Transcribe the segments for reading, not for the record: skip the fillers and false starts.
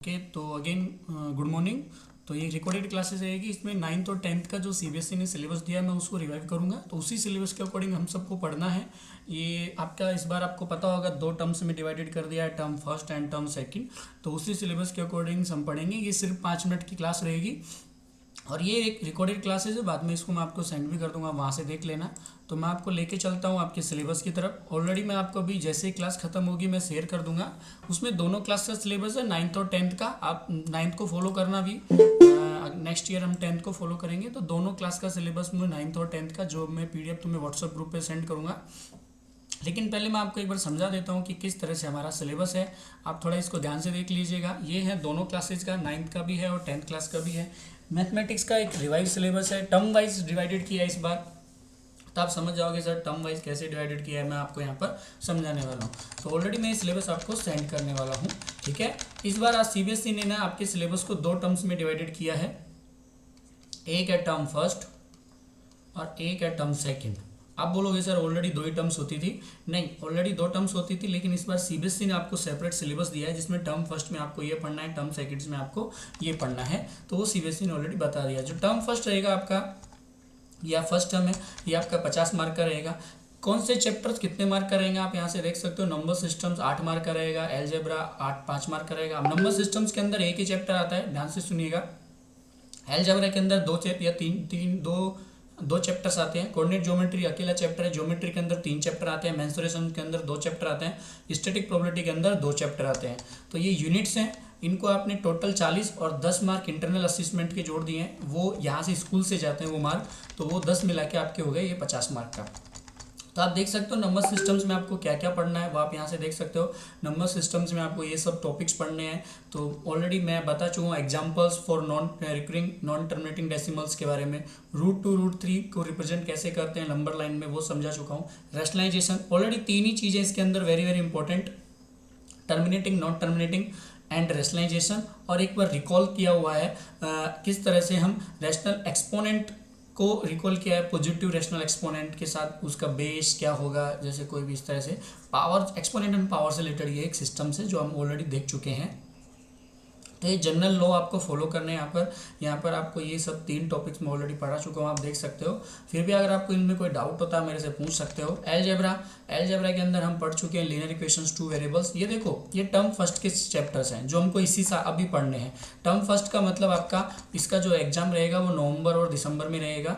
Okay तो again good morning. तो ये रिकॉर्डेड क्लासेस रहेगी, इसमें 9th और 10th का जो सीबीएसई ने सिलेबस दिया है मैं उसको रिवाइव करूंगा। तो उसी सिलेबस के अकॉर्डिंग हम सबको पढ़ना है। ये आपका इस बार आपको पता होगा 2 टर्म्स में डिवाइडेड कर दिया है, term first and term second. तो उसी सिलेबस के अकॉर्डिंग हम पढ़ेंगे। ये सिर्फ 5 मिनट की क्लास रहेगी और ये एक रिकॉर्डेड क्लासेस है, बाद में इसको मैं आपको सेंड भी कर दूंगा, वहाँ से देख लेना। तो मैं आपको लेके चलता हूँ आपके सिलेबस की तरफ। ऑलरेडी मैं आपको अभी जैसे ही क्लास खत्म होगी मैं शेयर कर दूंगा। उसमें दोनों क्लास का सिलेबस है, 9th और 10th का। आप 9th को फॉलो करना भी, नेक्स्ट ईयर हम 10th को फॉलो करेंगे। तो दोनों क्लास का सिलेबस मैं 9th और 10th का जो मैं PDF तुम्हें व्हाट्सएप ग्रुप पर सेंड करूँगा। लेकिन पहले मैं आपको एक बार समझा देता हूँ कि किस तरह से हमारा सिलेबस है। आप थोड़ा इसको ध्यान से देख लीजिएगा। ये है दोनों क्लासेज का, 9th का भी है और 10th क्लास का भी है। मैथमेटिक्स का एक रिवाइज सिलेबस है, टर्म वाइज डिवाइडेड किया है इस बार। तो आप समझ जाओगे सर टर्म वाइज कैसे डिवाइडेड किया है, मैं आपको यहाँ पर समझाने वाला हूँ। तो ऑलरेडी मैं सिलेबस आपको सेंड करने वाला हूँ, ठीक है। इस बार आज सीबीएसई ने ना आपके सिलेबस को 2 टर्म्स में डिवाइडेड किया है। एक है टर्म फर्स्ट और एक है टर्म सेकेंड। आप बोलोगे सर ऑलरेडी 2 ही टर्म्स होती थी। नहीं, ऑलरेडी 2 टर्म्स होती थी, लेकिन इस बार सीबीएसई ने आपको सेपरेट सिलेबस दिया है जिसमें टर्म फर्स्ट में आपको ये पढ़ना है, टर्म सेकंड्स में आपको ये पढ़ना है। तो वो सीबीएसई ने ऑलरेडी बता दिया। जो टर्म फर्स्ट रहेगा आपका, या फर्स्ट टर्म है, ये आपका 50 मार्क का रहेगा। कौन से चैप्टर्स कितने मार्क का रहेंगे आप यहाँ से देख सकते हो। नंबर सिस्टम्स 8 मार्क का रहेगा, एलजेब्रा 5 मार्क का रहेगा। अब नंबर सिस्टम्स के अंदर एक ही चैप्टर आता है, ध्यान से सुनिएगा। एलजेब्रा के अंदर 2 चैप्टर्स आते हैं। कोऑर्डिनेट ज्योमेट्री अकेला चैप्टर है, ज्योमेट्री के अंदर 3 चैप्टर आते हैं, मेंसुरेशन के अंदर 2 चैप्टर आते हैं, स्टैटिक प्रोबेबिलिटी के अंदर 2 चैप्टर आते हैं। तो ये यूनिट्स हैं, इनको आपने टोटल 40 और 10 मार्क इंटरनल असिस्मेंट के जोड़ दिए हैं। वो यहाँ से स्कूल से जाते हैं वो मार्क, तो वो 10 मिला के आपके हो गए ये 50 मार्क का। तो आप देख सकते हो नंबर सिस्टम्स में आपको क्या क्या पढ़ना है वो आप यहाँ से देख सकते हो। नंबर सिस्टम्स में आपको ये सब टॉपिक्स पढ़ने हैं। तो ऑलरेडी मैं बता चुका हूँ examples for non recurring non terminating decimals के बारे में। √2 √3 को रिप्रेजेंट कैसे करते हैं नंबर लाइन में, वो समझा चुका हूँ। रैशनलाइजेशन, ऑलरेडी 3 ही चीज़ें इसके अंदर very very important, terminating, non terminating and rationalisation. और एक बार रिकॉल किया हुआ है किस तरह से हम रैशनल एक्सपोनेंट को रिकॉल किया है, पॉजिटिव रैशनल एक्सपोनेंट के साथ उसका बेस क्या होगा, जैसे कोई भी इस तरह से पावर एक्सपोनेंट एंड पावर से रिलेटेड ये एक सिस्टम से जो हम ऑलरेडी देख चुके हैं। तो ये जनरल लॉ आपको फॉलो करने हैं यहाँ पर आपको ये सब 3 टॉपिक्स में ऑलरेडी पढ़ा चुका हूँ, आप देख सकते हो। फिर भी अगर आपको इनमें कोई डाउट होता है मेरे से पूछ सकते हो। एलजेब्रा के अंदर हम पढ़ चुके हैं लीनियर इक्वेशंस 2 वेरिएबल्स। ये देखो ये टर्म फर्स्ट के चैप्टर्स हैं जो हमको इसी साल अभी पढ़ने हैं। टर्म फर्स्ट का मतलब आपका इसका जो एग्जाम रहेगा वो नवंबर और दिसंबर में रहेगा,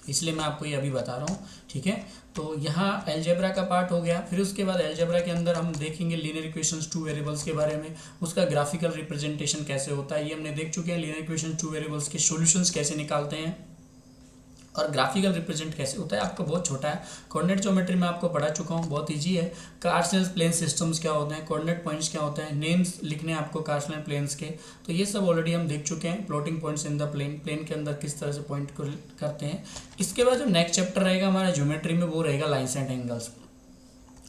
इसलिए मैं आपको ये अभी बता रहा हूँ, ठीक है। तो यहाँ एलजेब्रा का पार्ट हो गया। फिर उसके बाद एलजेब्रा के अंदर हम देखेंगे लीनियर इक्वेशंस 2 वेरिएबल्स के बारे में, उसका ग्राफिकल रिप्रेजेंटेशन कैसे होता है ये हमने देख चुके हैं। लीनियर इक्वेशन 2 वेरिएबल्स के सॉल्यूशंस कैसे निकालते हैं और ग्राफिकल रिप्रेजेंट कैसे होता है, आपका बहुत छोटा है। कोऑर्डिनेट ज्योमेट्री में आपको पढ़ा चुका हूँ, बहुत इजी है। कार्टेशियन प्लेन सिस्टम्स क्या होते हैं, कोऑर्डिनेट पॉइंट्स क्या होते हैं, नेम्स लिखने हैं आपको कार्टेशियन प्लेन्स के, तो ये सब ऑलरेडी हम देख चुके हैं। Plotting points in the plane के अंदर किस तरह से पॉइंट करते हैं। इसके बाद जो नेक्स्ट चैप्टर रहेगा हमारा ज्योमेट्री में वो रहेगा लाइन्स एंड एंगल्स,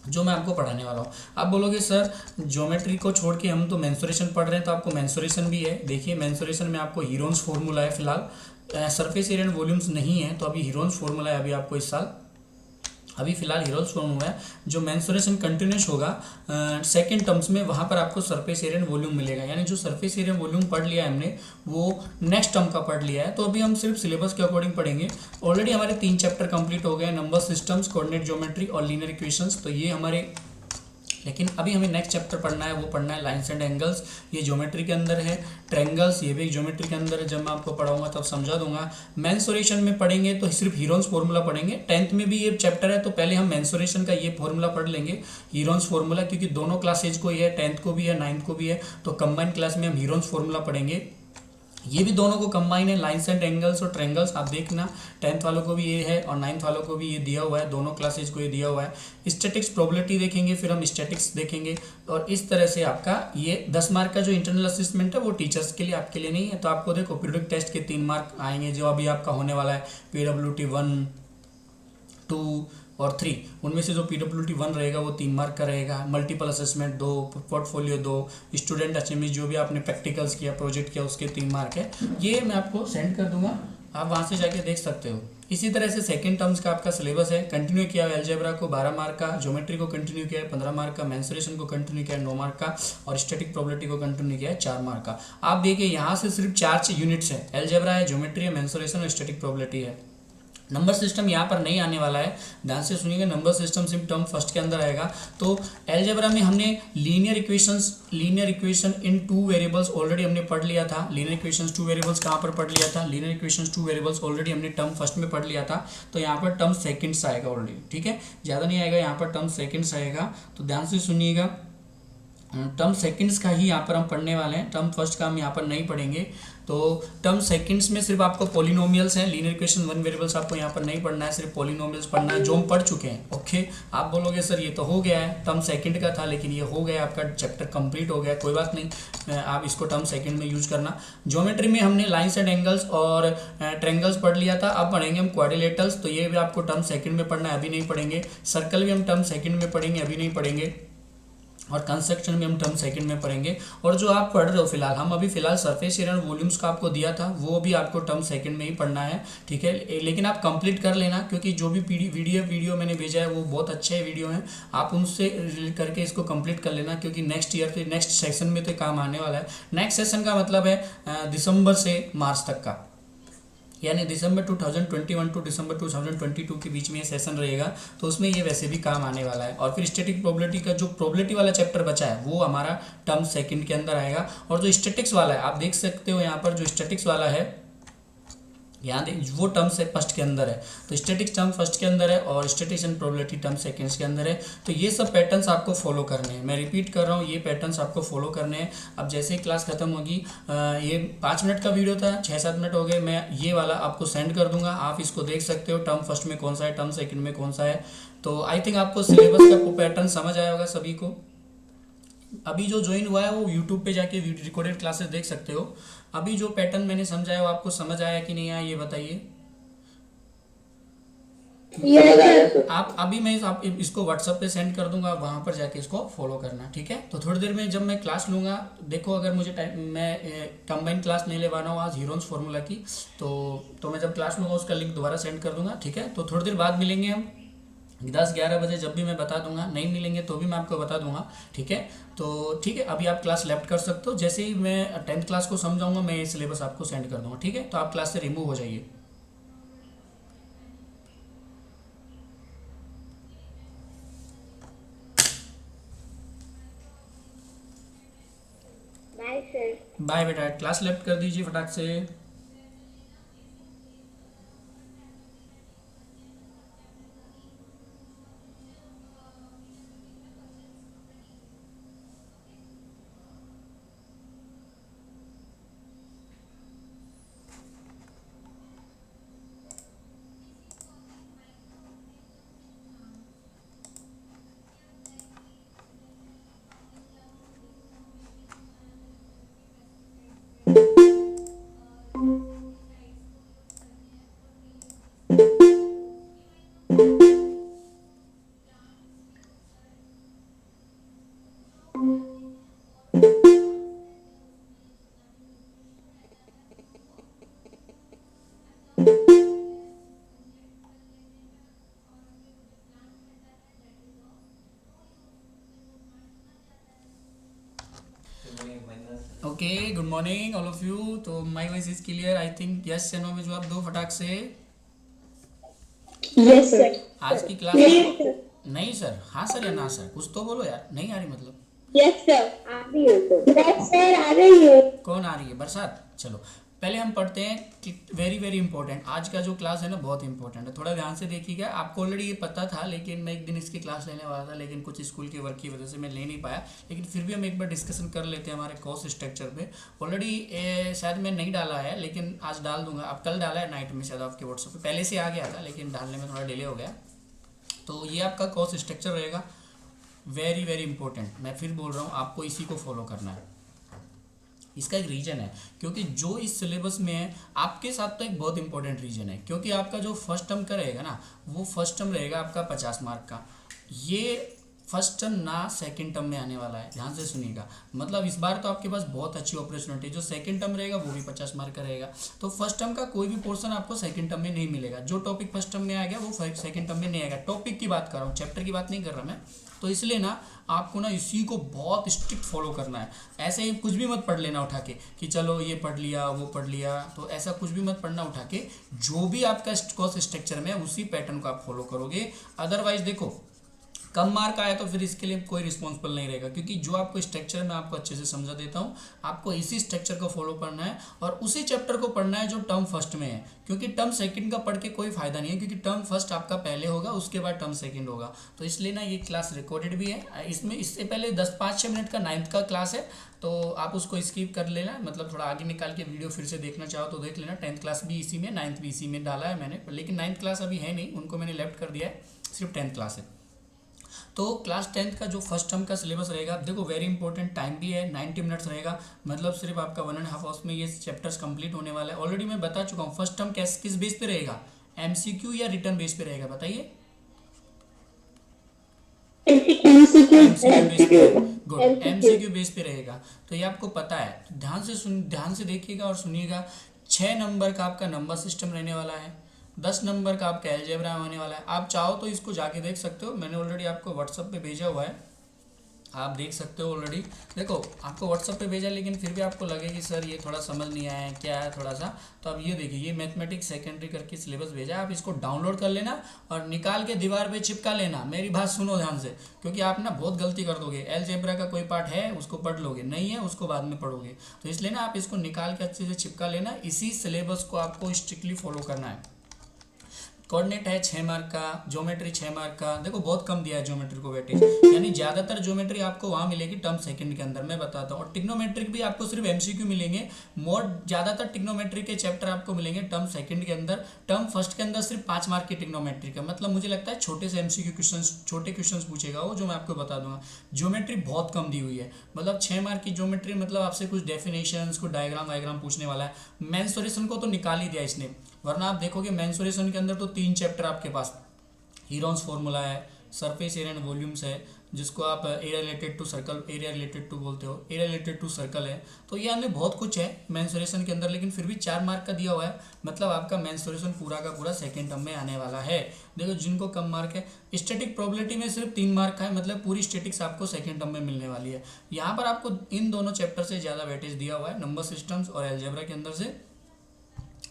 जो मैं आपको पढ़ाने वाला हूँ। आप बोलोगे सर ज्योमेट्री को छोड़ के हम तो मेंसुरेशन पढ़ रहे हैं, तो आपको मेंसुरेशन भी है। देखिए मेंसुरेशन में आपको हीरोन्स फॉर्मूला है, फिलहाल सरफेस एरिया एंड वॉल्यूम्स नहीं है, तो अभी हीरोन्स फॉर्मूला है अभी आपको इस साल, अभी फिलहाल हीरोन्स फॉर्मूला है। जो मेंसुरेशन कंटिन्यूस होगा सेकंड टर्म्स में, वहाँ पर आपको सरफेस एरिया एंड वॉल्यूम मिलेगा। यानी जो सरफेस एरिया वॉल्यूम पढ़ लिया है हमने वो नेक्स्ट टर्म का पढ़ लिया है। तो अभी हम सिर्फ सिलेबस के अकॉर्डिंग पढ़ेंगे। ऑलरेडी हमारे 3 चैप्टर कंप्लीट हो गए, नंबर सिस्टम्स, कोऑर्डिनेट ज्योमेट्री और लीनियर इक्वेशंस। तो ये हमारे, लेकिन अभी हमें नेक्स्ट चैप्टर पढ़ना है, वो पढ़ना है लाइन्स एंड एंगल्स। ये ज्योमेट्री के अंदर है। ट्रायंगल्स ये भी ज्योमेट्री के अंदर है, जब मैं आपको पढ़ाऊंगा तब समझा दूंगा। मेंसुरेशन में पढ़ेंगे तो सिर्फ हीरोन्स फॉर्मूला पढ़ेंगे। 10th में भी ये चैप्टर है, तो पहले हम मेंसुरेशन का ये फॉर्मूला पढ़ लेंगे, हीरोन्स फॉर्मूला, क्योंकि दोनों क्लासेज को ये है, 10th को भी है 9th को भी है। तो कंबाइंड क्लास में हम हीरोन्स फॉर्मूला पढ़ेंगे। ये भी दोनों को कंबाइन है, लाइन्स एंड एंगल्स और ट्रायंगल्स। आप देखना 10th वालों को भी ये है और 9th वालों को भी ये दिया हुआ है, दोनों क्लासेज को ये दिया हुआ है। स्टैटिक्स प्रोबेबिलिटी देखेंगे, फिर हम स्टैटिक्स देखेंगे। और इस तरह से आपका ये 10 मार्क का जो इंटरनल असिस्मेंट है वो टीचर्स के लिए, आपके लिए नहीं है। तो आपको देखो पीरियोडिक टेस्ट के 3 मार्क आएंगे जो अभी आपका होने वाला है, PWT 1, 2 और 3। उनमें से जो PWT 1 रहेगा वो 3 मार्क का रहेगा। Multiple assessment 2, portfolio 2, student achievement जो भी आपने प्रैक्टिकल्स किया, प्रोजेक्ट किया, उसके 3 मार्क है। ये मैं आपको सेंड कर दूंगा। आप वहाँ से जाके देख सकते हो। इसी तरह से सेकंड टर्म्स का आपका सिलेबस है, कंटिन्यू किया है अलजेब्रा को 12 मार्क का, ज्योमेट्री को कंटिन्यू किया है 15 मार्क का, मेंसुरेशन को कंटिन्यू किया है 9 मार्क का, और स्टैटिक प्रोबेबिलिटी को कंटिन्यू किया है 4 मार्क का। आप देखिए यहाँ से सिर्फ 4 यूनिट्स है, अलजेब्रा है, ज्योमेट्री है, मेंसुरेशन और स्टैटिक प्रोबेबिलिटी है। नंबर सिस्टम यहाँ पर नहीं आने वाला है, ध्यान से सुनिएगा। नंबर सिस्टम सिर्फ टर्म फर्स्ट के अंदर आएगा। तो अलजेब्रा में हमने linear equation in 2 variables already हमने पढ़ लिया था। लीनियर इक्वेशंस 2 वेरिएबल्स कहाँ पर पढ़ लिया था? लीनियर इक्वेशंस 2 वेरिएबल्स ऑलरेडी हमने टर्म फर्स्ट में पढ़ लिया था। तो यहाँ पर टर्म सेकंड्स आएगा ऑलरेडी, ठीक है, ज़्यादा नहीं आएगा, यहाँ पर टर्म सेकंड्स आएगा। तो ध्यान से सुनिएगा, टर्म सेकंड्स का ही यहाँ पर हम पढ़ने वाले हैं, टर्म फर्स्ट का हम यहाँ पर नहीं पढ़ेंगे। तो टर्म सेकंड्स में सिर्फ आपको पॉलिनोमियल्स हैं, लीनियर इक्वेशन 1 वेरिएबल्स आपको यहाँ पर नहीं पढ़ना है, सिर्फ पॉलिनोमियल्स पढ़ना है जो हम पढ़ चुके हैं। ओके, आप बोलोगे सर ये तो हो गया है, टर्म सेकंड का था लेकिन ये हो गया, आपका चैप्टर कंप्लीट हो गया, कोई बात नहीं, आप इसको टर्म सेकंड में यूज करना। ज्योमेट्री में हमने लाइन्स एंड एंगल्स और ट्रेंगल्स पढ़ लिया था, अब पढ़ेंगे हम क्वाड्रिलेटरल्स, तो ये भी आपको टर्म सेकंड में पढ़ना है, अभी नहीं पढ़ेंगे। सर्कल भी हम टर्म सेकंड में पढ़ेंगे, अभी नहीं पढ़ेंगे। और कंस्ट्रक्शन में हम टर्म सेकंड में पढ़ेंगे। और जो आप पढ़ रहे हो फिलहाल, हम अभी फिलहाल सरफेस एरिया और वॉल्यूम्स का आपको दिया था, वो भी आपको टर्म सेकंड में ही पढ़ना है, ठीक है। लेकिन आप कंप्लीट कर लेना, क्योंकि जो भी वीडियो मैंने भेजा है वो बहुत अच्छे वीडियो हैं, आप उनसे रिलेट करके इसको कंप्लीट कर लेना, क्योंकि नेक्स्ट ईयर पे नेक्स्ट सेशन में तो काम आने वाला है। नेक्स्ट सेशन का मतलब है दिसंबर से मार्च तक का, यानी दिसंबर 2021 टू दिसंबर 2022 के बीच में ये सेशन रहेगा, तो उसमें ये वैसे भी काम आने वाला है। और फिर स्टैटिक प्रोबेबिलिटी का जो प्रोबेबिलिटी वाला चैप्टर बचा है वो हमारा टर्म सेकंड के अंदर आएगा। और जो स्टैटिक्स वाला है, आप देख सकते हो यहाँ पर जो स्टैटिक्स वाला है, यहाँ देख, वो टर्म से फर्स्ट के अंदर है, तो स्टैटिक्स टर्म फर्स्ट के अंदर है और statics and probability term seconds के अंदर है। तो ये सब पैटर्न्स आपको फॉलो करने हैं, मैं रिपीट कर रहा हूँ, ये पैटर्न्स आपको फॉलो करने हैं। अब जैसे ही क्लास खत्म होगी, ये 5 मिनट का वीडियो था, 6-7 मिनट हो गए, मैं ये वाला आपको सेंड कर दूंगा, आप इसको देख सकते हो, टर्म फर्स्ट में कौन सा है, टर्म सेकंड में कौन सा है। तो आई थिंक आपको सिलेबस का पैटर्न समझ आया होगा सभी को। अभी जो ज्वाइन हुआ है वो यूट्यूब पे जाके रिकॉर्डेड क्लासेस देख सकते हो। अभी जो पैटर्न मैंने समझाया वो आपको समझ आया कि नहीं आया, ये बताइए। आप अभी मैं आप इसको व्हाट्सएप पे सेंड कर दूंगा, वहाँ पर जाके इसको फॉलो करना, ठीक है। तो थोड़ी देर में जब मैं क्लास लूँगा, देखो अगर मुझे टाइम, मैं कंबाइन क्लास नहीं ले पा रहा हूँ आज हीरोन्स फार्मूला की, तो मैं जब क्लास लूँगा उसका लिंक दोबारा सेंड कर दूंगा, ठीक है। तो थोड़ी देर बाद मिलेंगे हम 10-11 बजे, जब भी मैं बता दूंगा, नहीं मिलेंगे तो भी मैं आपको बता दूंगा, ठीक है। तो ठीक है, अभी आप क्लास लेफ्ट कर सकते हो, जैसे ही मैं 10th क्लास को समझाऊंगा मैं ये सिलेबस आपको सेंड कर दूंगा, ठीक है। तो आप क्लास से रिमूव हो जाइए। Bye sir. बाय बेटा, क्लास लेफ्ट कर दीजिए फटाक से। Okay, good morning all of you. तो my voice is clear I think, yes या नो में जवाब दो फटाक से। Yes sir. आज की क्लास नहीं सर, हाँ सर या ना सर, कुछ तो बोलो यार, नहीं आ रही मतलब। यस सर, आ रही है यस सर, आ रही है। कौन आ रही है? बरसात। चलो पहले हम पढ़ते हैं, वेरी वेरी इंपॉर्टेंट, आज का जो क्लास है ना बहुत इंपॉर्टेंट है, थोड़ा ध्यान से देखिएगा। आपको ऑलरेडी ये पता था, लेकिन मैं एक दिन इसकी क्लास लेने वाला था, लेकिन कुछ स्कूल के वर्क की वजह से मैं ले नहीं पाया, लेकिन फिर भी हम एक बार डिस्कशन कर लेते हैं हमारे कोर्स स्ट्रक्चर पे। ऑलरेडी शायद मैं नहीं डाला है, लेकिन आज डाल दूंगा। अब कल डाला है नाइट में शायद आपके व्हाट्सएप पे, पहले से आ गया था लेकिन डालने में थोड़ा डिले हो गया। तो ये आपका कोर्स स्ट्रक्चर रहेगा, वेरी वेरी इंपॉर्टेंट। मैं फिर बोल रहा हूँ, आपको इसी को फॉलो करना है। इसका एक रीजन है, क्योंकि जो इस सिलेबस में है आपके साथ, तो एक बहुत इंपॉर्टेंट रीजन है, क्योंकि आपका जो फर्स्ट टर्म का रहेगा ना, वो फर्स्ट टर्म रहेगा आपका 50 मार्क का। ये फर्स्ट टर्म ना सेकंड टर्म में आने वाला है, ध्यान से सुनिएगा। मतलब इस बार तो आपके पास बहुत अच्छी अपॉर्चुनिटी, जो सेकंड टर्म रहेगा वो भी 50 मार्क का रहेगा। तो फर्स्ट टर्म का कोई भी पोर्शन आपको सेकंड टर्म में नहीं मिलेगा। जो टॉपिक फर्स्ट टर्म में आएगा वो सेकंड टर्म में नहीं आएगा। टॉपिक की बात कर रहा हूँ, चैप्टर की बात नहीं कर रहा मैं। तो इसलिए ना आपको ना इसी को बहुत स्ट्रिक्ट फॉलो करना है। ऐसे ही कुछ भी मत पढ़ लेना उठा के कि चलो ये पढ़ लिया वो पढ़ लिया, तो ऐसा कुछ भी मत पढ़ना उठा के। जो भी आपका कोर्स स्ट्रक्चर में है उसी पैटर्न को आप फॉलो करोगे। अदरवाइज देखो कम मार्क आया तो फिर इसके लिए कोई रिस्पॉन्सिबल नहीं रहेगा, क्योंकि जो आपको स्ट्रक्चर मैं आपको अच्छे से समझा देता हूँ, आपको इसी स्ट्रक्चर को फॉलो करना है और उसी चैप्टर को पढ़ना है जो टर्म फर्स्ट में है। क्योंकि टर्म सेकंड का पढ़ के कोई फायदा नहीं है, क्योंकि टर्म फर्स्ट आपका पहले होगा, उसके बाद टर्म सेकंड होगा। तो इसलिए ना ये क्लास रिकॉर्डेड भी है, इसमें इससे पहले 5-6 मिनट का 9th का क्लास है, तो आप उसको स्किप कर लेना। मतलब थोड़ा आगे निकाल के वीडियो फिर से देखना चाहो तो देख लेना। 10th क्लास भी इसी में, 9th भी इसी में डाला है मैंने, लेकिन 9th क्लास अभी है नहीं, उनको मैंने लेफ्ट कर दिया है, सिर्फ 10th क्लास है। तो क्लास 10th का जो फर्स्ट टर्म का सिलेबस रहेगा, देखो वेरी इंपॉर्टेंट, टाइम भी है, 90 मिनट्स रहेगा। मतलब सिर्फ आपका 1.5 आवर्स में ये चैप्टर्स कंप्लीट होने वाला है। ऑलरेडी मैं बता चुका हूँ फर्स्ट टर्म किस बेस पे रहेगा, एमसीक्यू या रिटर्न बेस पे रहेगा, बताइए। गुड, एमसीक्यू बेस पे रहेगा। तो ये आपको पता है, ध्यान से देखिएगा और सुनिएगा। 6 नंबर का आपका नंबर सिस्टम रहने वाला है, 10 नंबर का आपका अलजेब्रा होने वाला है। आप चाहो तो इसको जाके देख सकते हो, मैंने ऑलरेडी आपको व्हाट्सअप पे भेजा हुआ है, आप देख सकते हो ऑलरेडी। देखो आपको व्हाट्सअप पे भेजा, लेकिन फिर भी आपको लगे कि सर ये थोड़ा समझ नहीं आया है, क्या है थोड़ा सा, तो अब ये देखिए, ये मैथमेटिक्स सेकेंडरी करके सिलेबस भेजा है। आप इसको डाउनलोड कर लेना और निकाल के दीवार पे चिपका लेना। मेरी बात सुनो ध्यान से, क्योंकि आप ना बहुत गलती कर दोगे। अलजेब्रा का कोई पार्ट है उसको पढ़ लोगे, नहीं है उसको बाद में पढ़ोगे। तो इसलिए ना आप इसको निकाल के अच्छे से चिपका लेना। इसी सिलेबस को आपको स्ट्रिक्टली फॉलो करना है। कोऑर्डिनेट है 6 मार्क का, ज्योमेट्री 6 मार्क का। देखो बहुत कम दिया है ज्योमेट्री को वेटेज, यानी ज़्यादातर ज्योमेट्री आपको वहाँ मिलेगी टर्म सेकंड के अंदर, मैं बताता हूँ। और टिग्नोमेट्रिक भी आपको सिर्फ एमसीक्यू मिलेंगे, मोर ज़्यादातर टिग्नोमेट्री के चैप्टर आपको मिलेंगे टर्म सेकंड के अंदर। टर्म फर्स्ट के अंदर सिर्फ 5 मार्क की टिग्नोमेट्री का, मतलब मुझे लगता है छोटे से एमसीक्यू क्वेश्चन, छोटे क्वेश्चन पूछेगा वो, जो मैं आपको बता दूंगा। ज्योमेट्री बहुत कम दी हुई है, मतलब 6 मार्क की ज्योमेट्री, मतलब आपसे कुछ डेफिनेशंस, कुछ डायग्राम पूछने वाला है। मेंसुरेशन को तो निकाल ही दिया इसने, वरना आप देखोगे मेंसुरेशन के अंदर तो 3 चैप्टर आपके पास, हीरोन्स फॉर्मूला है, सरफेस एरिया एंड वॉल्यूम्स है, जिसको आप area related to circle, area related to बोलते हो, एरिया रिलेटेड टू सर्कल है। तो ये हमें बहुत कुछ है मेंसुरेशन के अंदर, लेकिन फिर भी 4 मार्क का दिया हुआ है। मतलब आपका मेंसुरेशन पूरा का पूरा सेकेंड टर्म में आने वाला है। देखो जिनको कम मार्क है, स्टैटिक प्रोबेबिलिटी में सिर्फ 3 मार्क का है, मतलब पूरी स्टैटिक्स आपको सेकेंड टर्म में मिलने वाली है। यहाँ पर आपको इन दोनों चैप्टर से ज़्यादा वेटेज दिया हुआ है, नंबर सिस्टम्स और अलजेब्रा के अंदर से।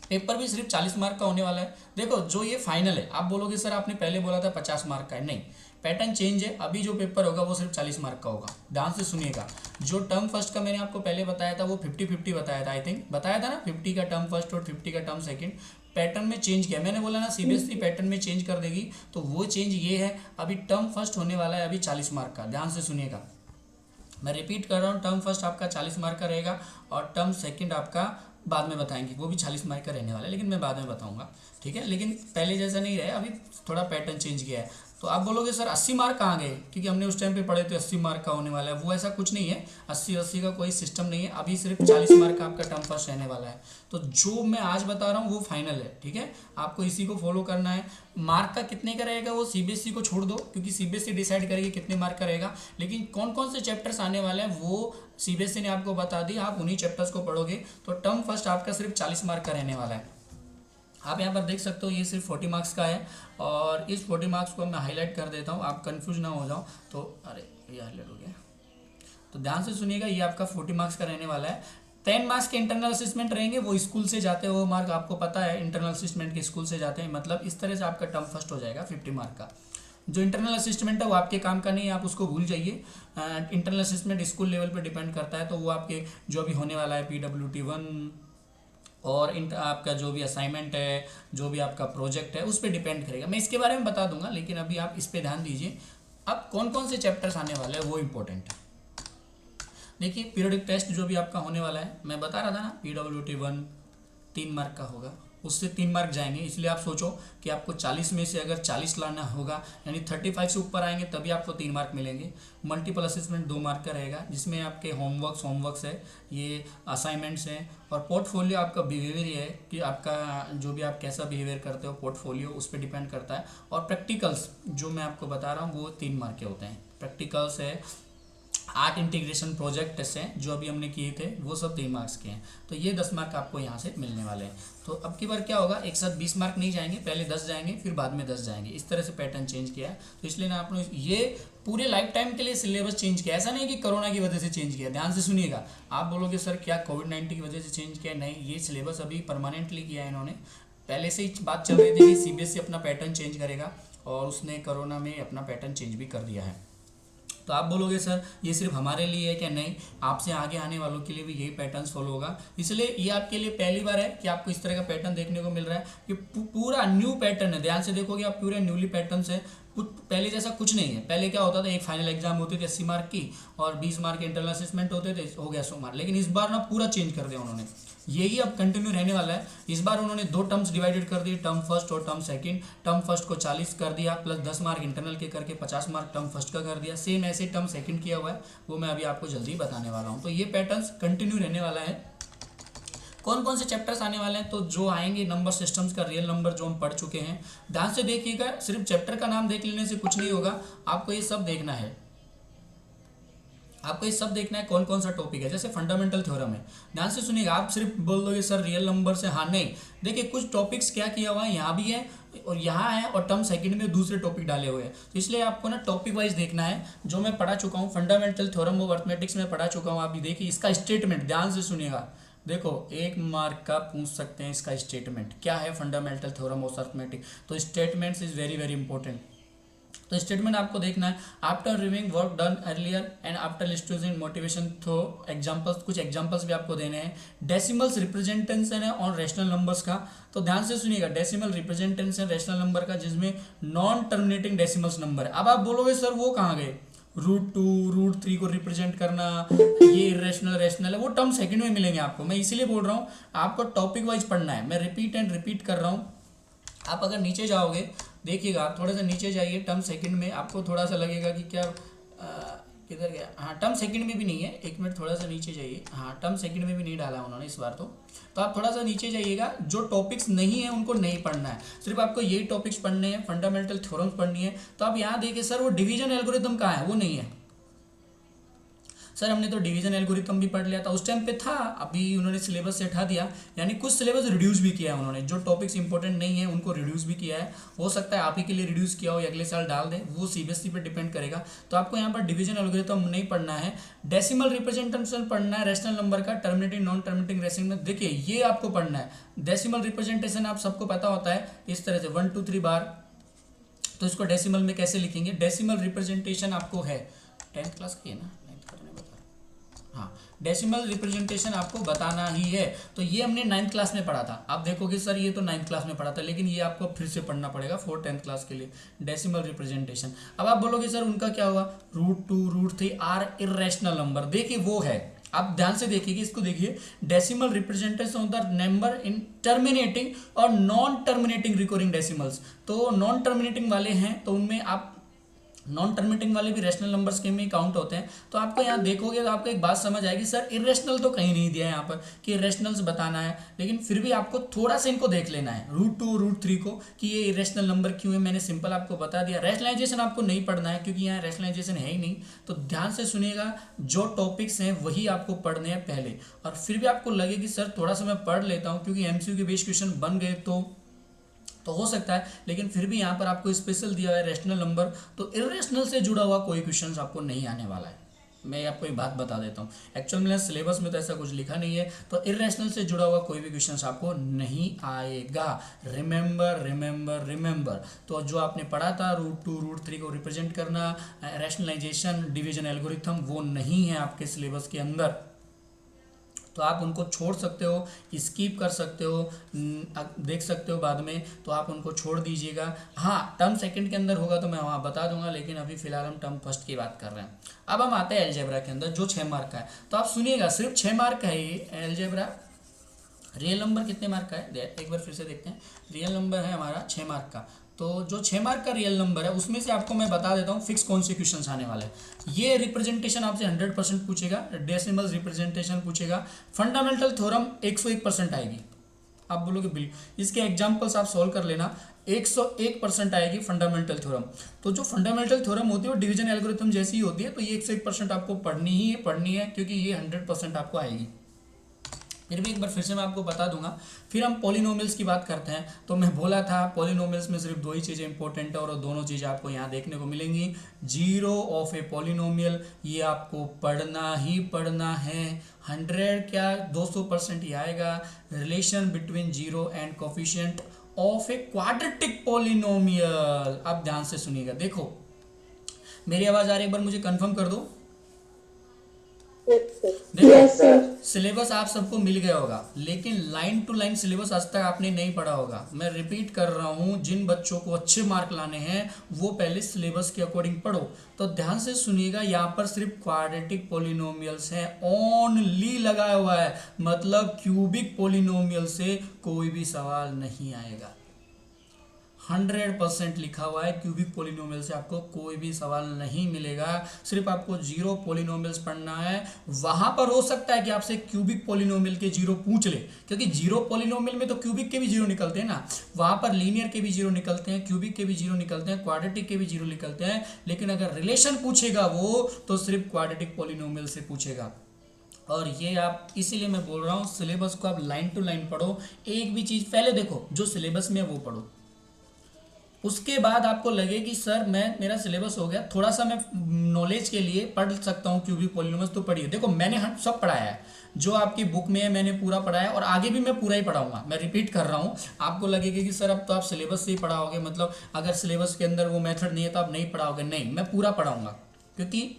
पेपर भी सिर्फ 40 मार्क का होने वाला है। देखो जो ये फाइनल है, आप बोलोगे सर आपने पहले बोला था 50 मार्क का है, नहीं, पैटर्न चेंज है। अभी जो पेपर होगा वो सिर्फ 40 मार्क का होगा। ध्यान से सुनिएगा, जो टर्म फर्स्ट का मैंने आपको पहले बताया था वो 50-50 बताया था, आई थिंक बताया था ना, 50 का टर्म फर्स्ट और 50 का टर्म सेकंड। पैटर्न में चेंज किया, मैंने बोला ना सीबीएसई पैटर्न में चेंज कर देगी, तो वो चेंज ये है। अभी टर्म फर्स्ट होने वाला है अभी 40 मार्क का, ध्यान से सुनिएगा, मैं रिपीट कर रहा हूँ। टर्म फर्स्ट आपका 40 मार्क का रहेगा और टर्म सेकंड आपका बाद में बताएंगे, वो भी 40 मार्क का रहने वाला है, लेकिन मैं बाद में बताऊंगा, ठीक है। लेकिन पहले जैसा नहीं रहे, अभी थोड़ा पैटर्न चेंज किया है। तो आप बोलोगे सर 80 मार्क कहाँ गए, क्योंकि हमने उस टाइम पे पढ़े थे 80 मार्क का होने वाला है। वो ऐसा कुछ नहीं है, 80 का कोई सिस्टम नहीं है। अभी सिर्फ 40 मार्क का आपका टर्म फर्स्ट रहने वाला है। तो जो मैं आज बता रहा हूँ वो फाइनल है, ठीक है, आपको इसी को फॉलो करना है। मार्क का कितने का रहेगा वो सीबीएसई को छोड़ दो, क्योंकि सीबीएसई डिसाइड करेगी कितने मार्क का रहेगा। लेकिन कौन कौन से चैप्टर्स आने वाले हैं वो सीबीएसई ने आपको बता दी, आप उन्हीं चैप्टर्स को पढ़ोगे। तो टर्म फर्स्ट आपका सिर्फ 40 मार्क का रहने वाला है। आप यहाँ पर देख सकते हो ये सिर्फ 40 मार्क्स का है, और इस 40 मार्क्स को मैं हाईलाइट कर देता हूँ, आप कंफ्यूज ना हो जाओ। तो अरे ये हाईलाइट हो गया, तो ध्यान से सुनिएगा, ये आपका 40 मार्क्स का रहने वाला है। 10 मार्क्स के इंटरनल असेसमेंट रहेंगे, वो स्कूल से जाते हो मार्क, आपको पता है इंटरनल असेसमेंट के स्कूल से जाते हैं। मतलब इस तरह से आपका टर्म फर्स्ट हो जाएगा 50 मार्क का। जो इंटरनल असिस्टमेंट है वो आपके काम का नहीं है, आप उसको भूल जाइए। इंटरनल असिस्टमेंट स्कूल लेवल पे डिपेंड करता है, तो वो आपके जो भी होने वाला है PWT-1 और आपका जो भी असाइनमेंट है, जो भी आपका प्रोजेक्ट है, उस पर डिपेंड करेगा। मैं इसके बारे में बता दूंगा, लेकिन अभी आप इस पर ध्यान दीजिए। अब कौन कौन से चैप्टर्स आने वाले हैं वो इम्पोर्टेंट है। देखिए पीरियोडिक टेस्ट जो भी आपका होने वाला है, मैं बता रहा था ना PWT-1 3 मार्क का होगा, उससे 3 मार्क जाएंगे। इसलिए आप सोचो कि आपको 40 में से अगर 40 लाना होगा, यानी 35 से ऊपर आएंगे तभी आपको 3 मार्क मिलेंगे। मल्टीपल असेसमेंट 2 मार्क का रहेगा, जिसमें आपके होमवर्क्स है, ये असाइनमेंट्स हैं, और पोर्टफोलियो आपका बिहेवियर है कि आपका जो भी आप कैसा बिहेवियर करते हो, पोर्टफोलियो उस पर डिपेंड करता है। और प्रैक्टिकल्स जो मैं आपको बता रहा हूँ वो 3 मार्क के होते हैं। प्रैक्टिकल्स है, आर्ट इंटीग्रेशन प्रोजेक्ट्स हैं जो अभी हमने किए थे, वो सब 3 मार्क्स के हैं। तो ये 10 मार्क आपको यहाँ से मिलने वाले हैं। तो अब की बार क्या होगा, एक साथ 20 मार्क नहीं जाएंगे, पहले 10 जाएंगे फिर बाद में 10 जाएंगे, इस तरह से पैटर्न चेंज किया है। तो इसलिए ना आपने ये पूरे लाइफ टाइम के लिए सिलेबस चेंज किया, ऐसा नहीं कि कोरोना की वजह से चेंज किया। ध्यान से सुनिएगा, आप बोलोगे सर क्या कोविड-19 की वजह से चेंज किया, नहीं, ये सिलेबस अभी परमानेंटली किया है इन्होंने। पहले से ही बात चल रही थी कि सीबीएसई अपना पैटर्न चेंज करेगा, और उसने कोरोना में अपना पैटर्न चेंज भी कर दिया है। तो आप बोलोगे सर ये सिर्फ हमारे लिए है क्या, नहीं, आपसे आगे आने वालों के लिए भी यही पैटर्न्स फॉलो होगा। इसलिए ये आपके लिए पहली बार है कि आपको इस तरह का पैटर्न देखने को मिल रहा है। ये पूरा न्यू पैटर्न है, ध्यान से देखोगे आप, पूरे न्यूली पैटर्न्स है, पहले जैसा कुछ नहीं है। पहले क्या होता था, एक फाइनल एग्जाम होती थी 80 मार्क की और 20 मार्क के इंटरनल असेसमेंट होते थे, हो गया 100 मार्क। लेकिन इस बार ना पूरा चेंज कर दिया उन्होंने, यही अब कंटिन्यू रहने वाला है। इस बार उन्होंने 2 टर्म्स डिवाइडेड कर दिए, टर्म फर्स्ट और टर्म सेकंड। टर्म फर्स्ट को 40 कर दिया प्लस 10 मार्क इंटरनल के करके 50 मार्क टर्म फर्स्ट का कर दिया। सेम ऐसे टर्म सेकंड किया हुआ है, वो मैं अभी आपको जल्दी बताने वाला हूँ। तो ये पैटर्न्स कंटिन्यू रहने वाला है। कौन कौन से चैप्टर्स आने वाले हैं, तो जो आएंगे नंबर सिस्टम्स का रियल नंबर जो हम पढ़ चुके हैं। ध्यान से देखिएगा, सिर्फ चैप्टर का नाम देख लेने से कुछ नहीं होगा, आपको ये सब देखना है। आपको ये सब देखना है कौन कौन सा टॉपिक है। जैसे फंडामेंटल थ्योरम है, ध्यान से सुनिएगा, आप सिर्फ बोल दोगे सर रियल नंबर से, हाँ नहीं, देखिए कुछ टॉपिक्स क्या किया हुआ है, यहाँ भी है और यहाँ है, और टर्म सेकंड में दूसरे टॉपिक डाले हुए हैं। तो इसलिए आपको ना टॉपिक वाइज देखना है। जो मैं पढ़ा चुका हूँ फंडामेंटल थ्योरम वो अर्थमेटिक्स में पढ़ा चुका हूँ, आप भी देखिए इसका स्टेटमेंट ध्यान से सुनिएगा। देखो 1 मार्क का पूछ सकते हैं इसका स्टेटमेंट, क्या है फंडामेंटल थ्योरम ऑफ अर्थमेटिक। तो statements is very very important. तो स्टेटमेंट आपको देखना है, after reviewing work done earlier and after listing motivation through examples, कुछ एग्जांपल्स भी आपको देने हैं। डेसिमल्स रिप्रेजेंटेशन है ऑन रेशनल नंबर्स का, तो ध्यान से सुनिएगा, डेसिमल रिप्रेजेंटेशन रेशनल नंबर का जिसमें नॉन टर्मिनेटिंग डेसिमल्स नंबर है। अब आप बोलोगे सर वो कहाँ गए, √2 √3 को रिप्रेजेंट करना, ये इरेशनल रेशनल है, वो टर्म सेकंड में मिलेंगे आपको। मैं इसीलिए बोल रहा हूँ आपको टॉपिक वाइज पढ़ना है, मैं रिपीट कर रहा हूँ। आप अगर नीचे जाओगे, देखिएगा आप थोड़ा सा नीचे जाइए, टर्म सेकंड में आपको थोड़ा सा लगेगा कि क्या किधर गया, हाँ टर्म सेकंड में भी नहीं है, 1 मिनट थोड़ा सा नीचे जाइए, हाँ टर्म सेकंड में भी नहीं डाला उन्होंने इस बार। तो आप थोड़ा सा नीचे जाइएगा, जो टॉपिक्स नहीं है उनको नहीं पढ़ना है, सिर्फ आपको यही टॉपिक्स पढ़ने हैं, फंडामेंटल थ्योरम्स पढ़नी है। तो आप यहाँ देखिए सर वो डिवीजन एल्गोरिथम कहाँ है, वो नहीं है सर, हमने तो डिवीजन एल्गोरिथम भी पढ़ लिया था, उस टाइम पे था, अभी उन्होंने सिलेबस से हटा दिया, यानी कुछ सिलेबस रिड्यूस भी किया है उन्होंने, जो टॉपिक्स इंपॉर्टेंट नहीं है उनको रिड्यूस भी किया है। हो सकता है आप ही के लिए रिड्यूस किया हो या अगले साल डाल दें, वो सीबीएसई पे डिपेंड करेगा। तो आपको यहाँ पर डिवीजन एल्गोरिथम नहीं पढ़ना है, डेसिमल रिप्रेजेंटेशन पढ़ना है रेशनल नंबर का, टर्मिनेटिंग नॉन टर्मिनेटिंग रेशनल में। देखिए ये आपको पढ़ना है, डेसिमल रिप्रेजेंटेशन आप सबको पता होता है इस तरह से 1 2 3 बार, तो इसको डेसिमल में कैसे लिखेंगे। डेसिमल रिप्रेजेंटेशन आपको है 10th क्लास की है ना, हाँ डेसिमल रिप्रेजेंटेशन आपको बताना ही है। तो ये हमने 9th क्लास में पढ़ा था, आप देखोगे सर ये तो 9th क्लास में पढ़ा था, लेकिन ये आपको फिर से पढ़ना पड़ेगा 4th 10th क्लास के लिए, डेसिमल रिप्रेजेंटेशन। अब आप बोलोगे सर उनका क्या हुआ, √2 √3 आर इरेशनल नंबर, देखिए वो है, आप ध्यान से देखिए इसको, देखिए decimal representation of the number in terminating और नॉन टर्मिनेटिंग रिकरिंग डेसिमल्स। तो नॉन टर्मिनेटिंग वाले हैं तो उनमें आप नॉन टर्मिनेटिंग वाले भी रेशनल नंबर्स के में काउंट होते हैं। तो आपको यहाँ देखोगे तो आपको एक बात समझ आएगी, सर इरेशनल तो कहीं नहीं दिया है यहाँ पर कि इरेशनल्स बताना है, लेकिन फिर भी आपको थोड़ा सा इनको देख लेना है, √2 √3 को, कि ये इरेशनल नंबर क्यों है, मैंने सिंपल आपको बता दिया। रैशनलाइजेशन आपको नहीं पढ़ना है क्योंकि यहाँ रैशनलाइजेशन है ही नहीं। तो ध्यान से सुनिएगा, जो टॉपिक्स हैं वही आपको पढ़ने हैं पहले, और फिर भी आपको लगे कि सर थोड़ा सा मैं पढ़ लेता हूँ क्योंकि MCQ के बेस्ड क्वेश्चन बन गए तो हो सकता है, लेकिन फिर भी यहाँ पर आपको स्पेशल दिया हुआ है रेशनल नंबर, तो इरेशनल से जुड़ा हुआ कोई क्वेश्चन आपको नहीं आने वाला है। मैं आपको एक बात बता देता हूँ, एक्चुअल में सिलेबस में तो ऐसा कुछ लिखा नहीं है, तो इरेशनल से जुड़ा हुआ कोई भी क्वेश्चन आपको नहीं आएगा। रिमेंबर रिमेंबर रिमेंबर, तो जो आपने पढ़ा था √2 √3 को रिप्रेजेंट करना, रैशनलाइजेशन, डिवीजन एल्गोरिथम, वो नहीं है आपके सिलेबस के अंदर। तो आप उनको छोड़ सकते हो, स्किप कर सकते हो, देख सकते हो बाद में, तो आप उनको छोड़ दीजिएगा। हाँ टर्म सेकंड के अंदर होगा तो मैं वहाँ बता दूंगा, लेकिन अभी फिलहाल हम टर्म फर्स्ट की बात कर रहे हैं। अब हम आते हैं अलजेब्रा के अंदर जो 6 मार्क का है। तो आप सुनिएगा, सिर्फ 6 मार्क का है ये अलजेब्रा। रियल नंबर कितने मार्क का है, एक बार फिर से देखते हैं। रियल नंबर है हमारा 6 मार्क का, तो जो 6 मार्क का रियल नंबर है उसमें से आपको मैं बता देता हूँ फिक्स कौन से क्वेश्चन आने वाले हैं। ये रिप्रेजेंटेशन आपसे 100% पूछेगा, डेसिमल रिप्रेजेंटेशन पूछेगा, फंडामेंटल थ्योरम 101% आएगी। आप बोलोगे बिल्कुल। इसके एग्जाम्पल्स आप सॉल्व कर लेना, 101% आएगी फंडामेंटल थ्योरम। तो जो फंडामेंटल थ्योरम होती है वो डिवीजन एल्गोरिथम जैसी ही होती है, तो ये 101% आपको पढ़नी है क्योंकि ये 100% आपको आएगी। फिर भी एक बार फिर से मैं आपको बता दूंगा। फिर हम पॉलिनोमियल्स की बात करते हैं। तो मैं बोला था पॉलिनोमियल्स में सिर्फ दो ही चीज़ें इंपॉर्टेंट है और दोनों चीज़ें आपको यहाँ देखने को मिलेंगी। जीरो ऑफ ए पॉलिनोमियल, ये आपको पढ़ना ही पढ़ना है। 100 क्या 200% ही आएगा। Relation between zero and coefficient of a quadratic polynomial. आप ध्यान से सुनिएगा, देखो मेरी आवाज़ आ रही है, एक बार मुझे कंफर्म कर दो। देखो सिलेबस आप सबको मिल गया होगा, लेकिन लाइन टू लाइन सिलेबस आज तक आपने नहीं पढ़ा होगा। मैं रिपीट कर रहा हूँ, जिन बच्चों को अच्छे मार्क लाने हैं वो पहले सिलेबस के अकॉर्डिंग पढ़ो। तो ध्यान से सुनिएगा, यहाँ पर सिर्फ क्वाड्रेटिक पॉलिनोमियल्स हैं, ओनली लगाया हुआ है, मतलब क्यूबिक पॉलिनोमियल से कोई भी सवाल नहीं आएगा। 100% लिखा हुआ है, क्यूबिक पॉलिनोमियल से आपको कोई भी सवाल नहीं मिलेगा। सिर्फ आपको जीरो पॉलिनोमियल्स पढ़ना है। वहां पर हो सकता है कि आपसे क्यूबिक पॉलिनोमियल के जीरो पूछ ले, क्योंकि जीरो पॉलिनोमियल में तो क्यूबिक के भी जीरो निकलते हैं ना, वहां पर लीनियर के भी जीरो निकलते हैं, क्यूबिक के भी जीरो निकलते हैं, क्वाड्रेटिक के भी जीरो निकलते हैं। लेकिन अगर रिलेशन पूछेगा वो तो सिर्फ क्वाड्रेटिक पॉलिनोमियल से पूछेगा। और ये आप, इसीलिए मैं बोल रहा हूँ सिलेबस को आप लाइन टू लाइन पढ़ो। एक भी चीज़ पहले देखो, जो सिलेबस में है वो पढ़ो, उसके बाद आपको लगे कि सर मेरा सिलेबस हो गया, थोड़ा सा मैं नॉलेज के लिए पढ़ सकता हूँ क्यूबिक पॉलिनोमियल्स, तो पढ़िए। देखो मैंने सब पढ़ाया है, जो आपकी बुक में है मैंने पूरा पढ़ाया है और आगे भी मैं पूरा ही पढ़ाऊंगा। मैं रिपीट कर रहा हूँ, आपको लगेगा कि सर अब तो आप सिलेबस से ही पढ़ाओगे, मतलब अगर सिलेबस के अंदर वो मेथड नहीं है तो आप नहीं पढ़ाओगे। नहीं, मैं पूरा पढ़ाऊंगा, क्योंकि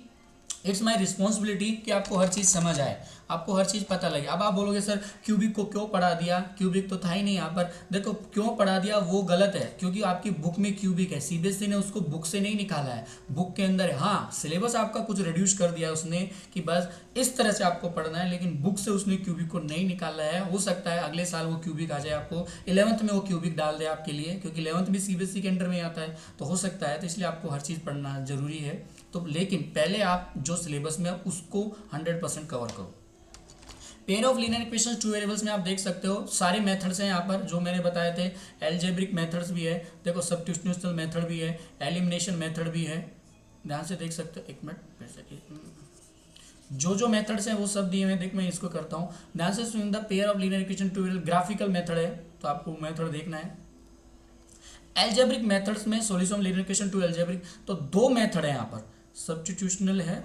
इट्स माई रिस्पॉन्सिबिलिटी कि आपको हर चीज़ समझ आए, आपको हर चीज़ पता लगे। अब आप बोलोगे सर क्यूबिक को क्यों पढ़ा दिया, क्यूबिक तो था ही नहीं यहाँ पर। देखो क्यों पढ़ा दिया वो गलत है, क्योंकि आपकी बुक में क्यूबिक है, सीबीएसई ने उसको बुक से नहीं निकाला है, बुक के अंदर है। हाँ, सिलेबस आपका कुछ रिड्यूस कर दिया उसने कि बस इस तरह से आपको पढ़ना है, लेकिन बुक से उसने क्यूबिक को नहीं निकाला है। हो सकता है अगले साल वो क्यूबिक आ जाए, आपको 11th में वो क्यूबिक डाल दे आपके लिए, क्योंकि 11th भी सीबीएसई के अंडर में आता है, तो हो सकता है। तो इसलिए आपको हर चीज़ पढ़ना जरूरी है। तो लेकिन पहले आप जो सिलेबस में उसको 100% कवर करो। Pair of linear equations two variables में आप देख सकते हो सारे मेथड्स हैं यहाँ पर जो मैंने बताए थे। एल्जेब्रिक मेथड्स भी है, देखो सब्स्टिट्यूशनल मेथड भी है, एलिमिनेशन मेथड भी है। ध्यान से देख सकते हो, एक मिनट फिर से, जो मेथड्स हैं वो सब दिए हुए। देख मैं इसको करता हूँ, ध्यान से सुन। The pair of linear equation two variable graphical method है, तो आपको मेथड देखना है। एल्जेब्रिक मेथड्स में solution linear equation two algebraic, तो दो मेथड है यहाँ पर, सब्स्टिट्यूशनल है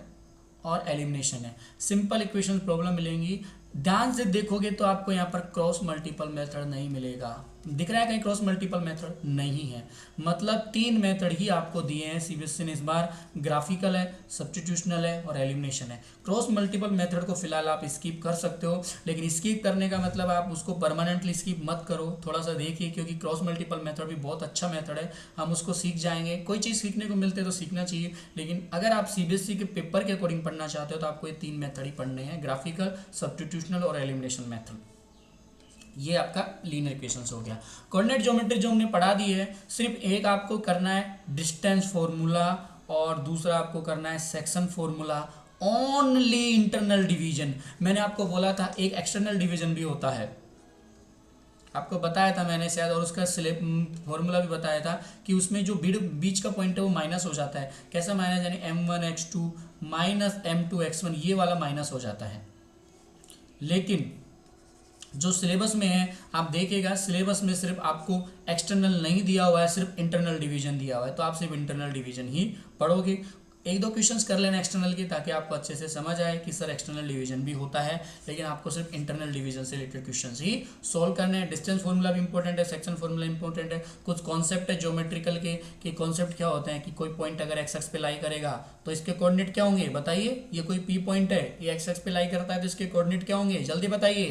और एलिमिनेशन है। सिंपल इक्वेशन प्रॉब्लम मिलेंगी। ध्यान से देखोगे तो आपको यहाँ पर क्रॉस मल्टीपल मेथड नहीं मिलेगा। दिख रहा है कहीं क्रॉस मल्टीपल मेथड नहीं है, मतलब 3 मेथड ही आपको दिए हैं सीबीएसई ने इस बार, ग्राफिकल है, सब्स्टिट्यूशनल है और एलिमिनेशन है। क्रॉस मल्टीपल मेथड को फिलहाल आप स्किप कर सकते हो, लेकिन स्किप करने का मतलब आप उसको परमानेंटली स्किप मत करो, थोड़ा सा देखिए, क्योंकि क्रॉस मल्टीपल मेथड भी बहुत अच्छा मेथड है, हम उसको सीख जाएंगे। कोई चीज़ सीखने को मिलते तो सीखना चाहिए, लेकिन अगर आप सीबीएसई के पेपर के अकॉर्डिंग पढ़ना चाहते हो तो आपको ये 3 मेथड ही पढ़ने हैं, ग्राफिकल, सब्स्टिट्यूशनल और एलिमिनेशन मेथड। ये आपका लीनियर इक्वेशंस हो गया। कोऑर्डिनेट ज्योमेट्री जो हमने पढ़ा दी है, सिर्फ एक आपको करना है डिस्टेंस फॉर्मूला और दूसरा आपको करना है section formula, only internal division. मैंने आपको बोला था एक एक्सटर्नल डिवीजन भी होता है, आपको बताया था मैंने शायद, और उसका फॉर्मूला भी बताया था कि उसमें जो बीच का पॉइंट है वो माइनस हो जाता है। कैसा माइनस, यानी m1x2 माइनस m2x1, ये वाला माइनस हो जाता है। लेकिन जो सिलेबस में है आप देखिएगा, सिलेबस में सिर्फ आपको एक्सटर्नल नहीं दिया हुआ है, सिर्फ इंटरनल डिवीजन दिया हुआ है, तो आप सिर्फ इंटरनल डिवीजन ही पढ़ोगे। 1-2 क्वेश्चंस कर लेना एक्सटर्नल के, ताकि आपको अच्छे से समझ आए कि सर एक्सटर्नल डिवीजन भी होता है, लेकिन आपको सिर्फ इंटरनल डिवीजन से रिलेटेड क्वेश्चंस ही सॉल्व करने हैं। डिस्टेंस फॉर्मूला भी इंपॉर्टेंट है, सेक्शन फॉर्मूला इंपॉर्टेंट है, कुछ कॉन्सेप्ट है ज्योमेट्रिकल के कि कॉन्सेप्ट क्या होते हैं, कि कोई पॉइंट अगर एक्स एक्स पे लाई करेगा तो इसके कोऑर्डिनेट क्या होंगे, बताइए। ये कोई पी पॉइंट है, ये एक्स एक्स पे लाई करता है तो इसके कोऑर्डिनेट क्या होंगे, जल्दी बताइए।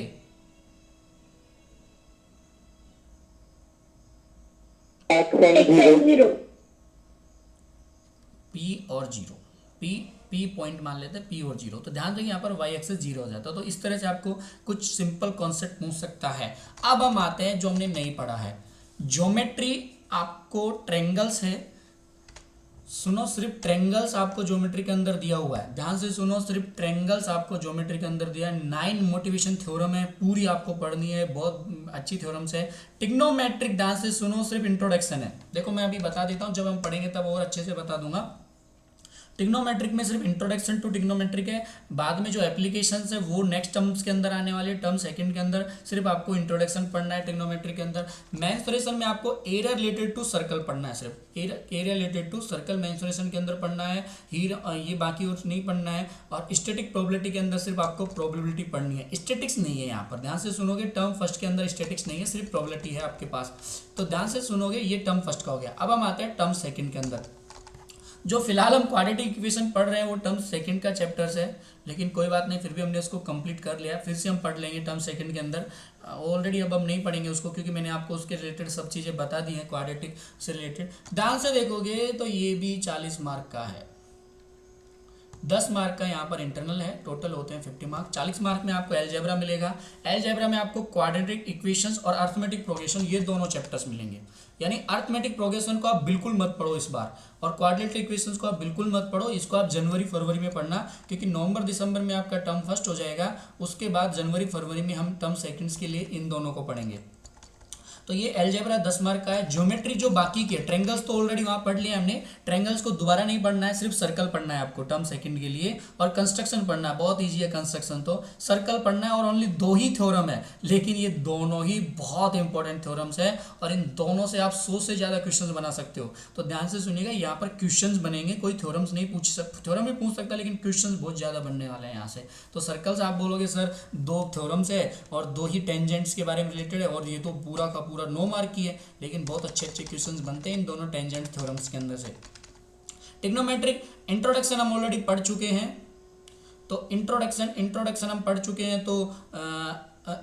पी और जीरो, पी पॉइंट मान लेते हैं, पी और जीरो। तो ध्यान देंगे यहाँ पर वाई एक्सेस जीरो हो जाता है, तो इस तरह से आपको कुछ सिंपल कॉन्सेप्ट पूछ सकता है। अब हम आते हैं जो हमने नहीं पढ़ा है, ज्योमेट्री। आपको ट्रेंगल्स है, सुनो, सिर्फ ट्रेंगल्स आपको ज्योमेट्री के अंदर दिया हुआ है, ध्यान से सुनो, सिर्फ ट्रेंगल्स आपको ज्योमेट्री के अंदर दिया है। 9 मोटिवेशन थ्योरम है, पूरी आपको पढ़नी है, बहुत अच्छी थ्योरम्स है। टिग्नोमेट्रिक, ध्यान से सुनो, सिर्फ इंट्रोडक्शन है। देखो मैं अभी बता देता हूँ, जब हम पढ़ेंगे तब और अच्छे से बता दूंगा। टिग्नोमेट्रिक में सिर्फ इंट्रोडक्शन टू टिग्नोमेट्रिक है, बाद में जो एप्लीकेशंस है वो नेक्स्ट टर्म्स के अंदर आने वाले, टर्म सेकंड के अंदर सिर्फ आपको इंट्रोडक्शन पढ़ना है टिग्नोमेट्रिक के अंदर। मेंसुरेशन में आपको एरिया रिलेटेड टू सर्कल पढ़ना है, सिर्फ area related to circle mensuration के अंदर पढ़ना है, ये बाकी और नहीं पढ़ना है। और स्टैटिक प्रोबेबिलिटी के अंदर सिर्फ आपको प्रोबेबिलिटी पढ़नी है, स्टैटिक्स नहीं है यहाँ पर, ध्यान से सुनोगे। टर्म फर्स्ट के अंदर स्टैटिक्स नहीं है, सिर्फ प्रोबेबिलिटी है आपके पास, तो ध्यान से सुनोगे। ये टर्म फर्स्ट का हो गया। अब हम आते हैं टर्म सेकंड के अंदर। जो फिलहाल हम क्वाड्रेटिक इक्वेशन पढ़ रहे हैं वो टर्म सेकंड का चैप्टर्स है, लेकिन कोई बात नहीं, फिर भी हमने उसको कंप्लीट कर लिया। फिर से हम पढ़ लेंगे टर्म सेकंड के अंदर। ऑलरेडी अब हम नहीं पढ़ेंगे उसको, क्योंकि मैंने आपको उसके रिलेटेड सब चीज़ें बता दी हैं क्वाड्रेटिक से रिलेटेड। ध्यान से देखोगे तो ये भी 40 मार्क का है, 10 मार्क का यहाँ पर इंटरनल है, टोटल होते हैं 50 मार्क। 40 मार्क में आपको अलजेब्रा मिलेगा। अलजेब्रा में आपको क्वाड्रेटिक इक्वेशंस और अर्थमेटिक प्रोग्रेशन, ये दोनों चैप्टर्स मिलेंगे। यानी अर्थमेटिक प्रोग्रेशन को आप बिल्कुल मत पढ़ो इस बार, और क्वाड्रेटिक इक्वेशंस को आप बिल्कुल मत पढ़ो। इसको आप जनवरी फरवरी में पढ़ना, क्योंकि नवंबर दिसंबर में आपका टर्म फर्स्ट हो जाएगा, उसके बाद जनवरी फरवरी में हम टर्म सेकंड्स के लिए इन दोनों को पढ़ेंगे। तो ये अलजेब्रा 10 मार्क का है। ज्योमेट्री जो बाकी के ट्रेंगल्स तो ऑलरेडी वहाँ पढ़ लिया हमने, ट्रेंगल्स को दोबारा नहीं पढ़ना है, सिर्फ सर्कल पढ़ना है आपको टर्म सेकंड के लिए। और कंस्ट्रक्शन पढ़ना है, बहुत ईजी है कंस्ट्रक्शन, तो सर्कल पढ़ना है। और ओनली 2 ही थ्योरम है, लेकिन ये दोनों ही बहुत इंपॉर्टेंट थ्योरम्स है, और इन दोनों से आप 100 से ज़्यादा क्वेश्चन बना सकते हो। तो ध्यान से सुनिएगा, यहाँ पर क्वेश्चन बनेंगे, कोई थ्योरम्स नहीं पूछ सकते, थ्योरम भी पूछ सकता है, लेकिन क्वेश्चन बहुत ज़्यादा बनने वाले हैं यहाँ से। तो सर्कल्स आप बोलोगे सर 2 थ्योरम्स है और 2 ही टेंजेंट्स के बारे में रिलेटेड है, और ये तो पूरा का पूरा 9 मार्क की है, लेकिन बहुत अच्छे अच्छे क्वेश्चंस बनते हैं इन दोनों टेंजेंट थ्योरम्स के अंदर से। टिग्नोमेट्रिक इंट्रोडक्शन हम ऑलरेडी पढ़ चुके हैं, तो इंट्रोडक्शन हम पढ़ चुके हैं, तो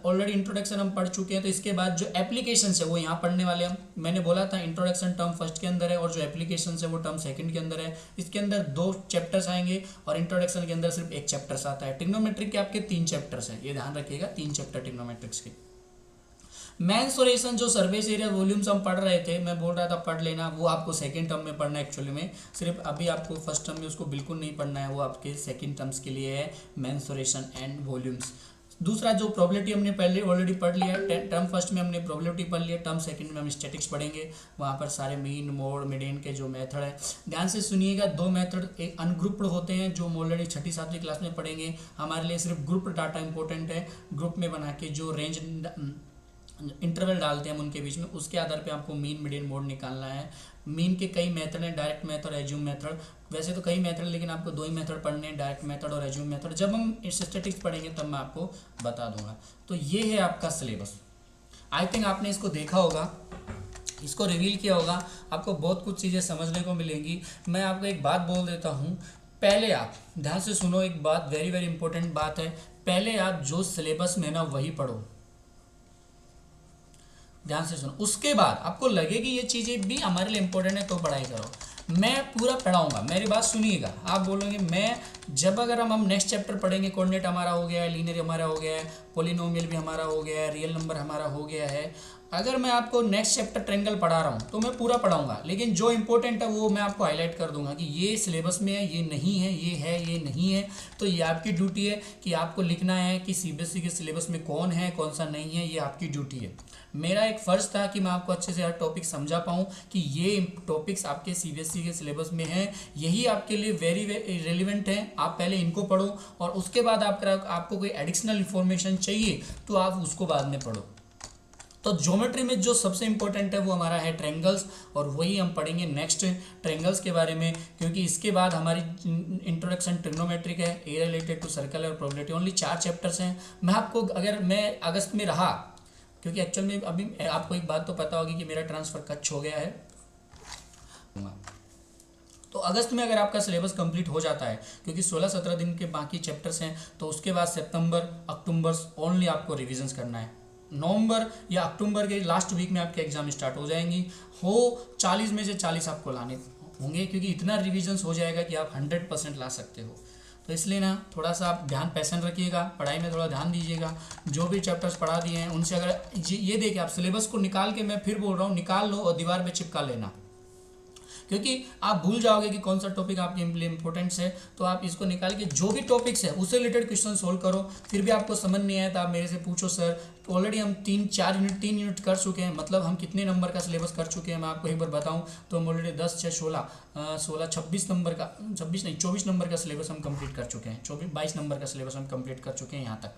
ऑलरेडी इंट्रोडक्शन हम पढ़ चुके हैं। तो इसके बाद जो एप्लीकेशंस है वो यहाँ पढ़ने वाले हम। मैंने बोला था इंट्रोडक्शन टर्म फर्स्ट के अंदर है, और जो एप्लीकेशंस है वो टर्म सेकंड के अंदर है। इसके अंदर 2 चैप्टर्स आएंगे, और इंट्रोडक्शन के अंदर सिर्फ 1 चैप्टर्स आता है। टिग्नोमेट्रिक के आपके 3 चैप्टर्स हैं, ये ध्यान रखिएगा, 3 चैप्टर टिग्नोमेट्रिक्स के। मेंसुरेशन जो सरफेस एरिया वॉल्यूम्स हम पढ़ रहे थे, मैं बोल रहा था पढ़ लेना, वो आपको सेकंड टर्म में पढ़ना है एक्चुअली में। सिर्फ अभी आपको फर्स्ट टर्म में उसको बिल्कुल नहीं पढ़ना है, वो आपके सेकंड टर्म्स के लिए है, मेंसुरेशन एंड वॉल्यूम्स। दूसरा जो प्रोबेबिलिटी हमने पहले ऑलरेडी पढ़ लिया है, टर्म फर्स्ट में हमने प्रोबेबिलिटी पढ़ लिया, टर्म सेकंड में हम स्टैटिक्स पढ़ेंगे। वहाँ पर सारे मीन, मोड, मीडियन के जो मेथड है, ध्यान से सुनिएगा। 2 मेथड एक अनग्रुप्ड होते हैं, जो हम ऑलरेडी 6ठी 7वीं क्लास में पढ़ेंगे। हमारे लिए सिर्फ ग्रुप डाटा इंपॉर्टेंट है, ग्रुप में बना के जो रेंज इंटरवल डालते हैं हम उनके बीच में, उसके आधार पे आपको मीन, मीडियन, मोड निकालना है। मीन के कई मेथड हैं, डायरेक्ट मेथड, एज्यूम मेथड। वैसे तो कई मेथड, लेकिन आपको 2 ही मेथड पढ़ने हैं, डायरेक्ट मेथड और एज्यूम मेथड। जब हम स्टैटिस्टिक्स पढ़ेंगे तब मैं आपको बता दूंगा। तो ये है आपका सिलेबस। आई थिंक आपने इसको देखा होगा, इसको रिवील किया होगा, आपको बहुत कुछ चीज़ें समझने को मिलेंगी। मैं आपको एक बात बोल देता हूँ, पहले आप ध्यान से सुनो, एक बात वेरी वेरी इंपॉर्टेंट बात है, पहले आप जो सिलेबस में ना वही पढ़ो, ध्यान से सुनो। उसके बाद आपको लगे कि ये चीज़ें भी हमारे लिए इंपॉर्टेंट है तो पढ़ाई करो। मैं पूरा पढ़ाऊंगा, मेरी बात सुनिएगा। आप बोलोगे मैं जब अगर हम नेक्स्ट चैप्टर पढ़ेंगे, कोऑर्डिनेट हमारा हो गया है, लीनियर हमारा हो गया है, पॉलिनोमियल भी हमारा हो गया है, रियल नंबर हमारा हो गया है, अगर मैं आपको नेक्स्ट चैप्टर ट्रायंगल पढ़ा रहा हूँ तो मैं पूरा पढ़ाऊंगा, लेकिन जो इंपॉर्टेंट है वो मैं आपको हाईलाइट कर दूंगा कि ये सिलेबस में है, ये नहीं है, ये है, ये नहीं है। तो ये आपकी ड्यूटी है कि आपको लिखना है कि सीबीएसई के सिलेबस में कौन है, कौन सा नहीं है, ये आपकी ड्यूटी है। मेरा एक फ़र्ज़ था कि मैं आपको अच्छे से हर टॉपिक समझा पाऊँ कि ये टॉपिक्स आपके सीबीएसई के सिलेबस में हैं, यही आपके लिए वेरी रेलिवेंट है। आप पहले इनको पढ़ो, और उसके बाद आपको कोई एडिशनल इन्फॉर्मेशन चाहिए तो आप उसको बाद में पढ़ो। तो ज्योमेट्री में जो सबसे इंपॉर्टेंट है वो हमारा है ट्रायंगल्स, और वही हम पढ़ेंगे नेक्स्ट ट्रायंगल्स के बारे में, क्योंकि इसके बाद हमारी इंट्रोडक्शन ट्रिग्नोमेट्रिक है, एरिया रिलेटेड टू सर्कल और प्रोबेबिलिटी, ओनली 4 चैप्टर्स हैं। मैं आपको, अगर मैं अगस्त में रहा, क्योंकि एक्चुअल में अभी आपको एक बात तो पता होगी कि मेरा ट्रांसफ़र कच्छ हो गया है, तो अगस्त में अगर आपका सिलेबस कंप्लीट हो जाता है, क्योंकि 16-17 दिन के बाकी चैप्टर्स हैं, तो उसके बाद सितंबर अक्टूबर ओनली आपको रिविजन्स करना है। नवंबर या अक्टूबर के लास्ट वीक में आपके एग्जाम स्टार्ट हो जाएंगी। 40 में से 40 आपको लाने होंगे, क्योंकि इतना रिविजन्स हो जाएगा कि आप 100% ला सकते हो। तो इसलिए ना थोड़ा सा आप ध्यान पैशन रखिएगा, पढ़ाई में थोड़ा ध्यान दीजिएगा। जो भी चैप्टर्स पढ़ा दिए हैं उनसे अगर ये देखिए, आप सिलेबस को निकाल के, मैं फिर बोल रहा हूँ, निकाल लो और दीवार पे चिपका लेना, क्योंकि आप भूल जाओगे कि कौन सा टॉपिक आपके लिए इंपॉर्टेंट है। तो आप इसको निकाल के जो भी टॉपिक्स है उससे रिलेटेड क्वेश्चन सोल्व करो। फिर भी आपको समझ नहीं आया तो आप मेरे से पूछो सर। ऑलरेडी हम 3 यूनिट कर चुके हैं, मतलब हम कितने नंबर का सिलेबस कर चुके हैं मैं आपको एक बार बताऊं तो हम ऑलरेडी 10 6 16 26 नंबर का 26 नहीं 24 नंबर का सिलेबस हम कंप्लीट कर चुके हैं। 22 नंबर का सिलेबस हम कंप्लीट कर चुके हैं। यहाँ तक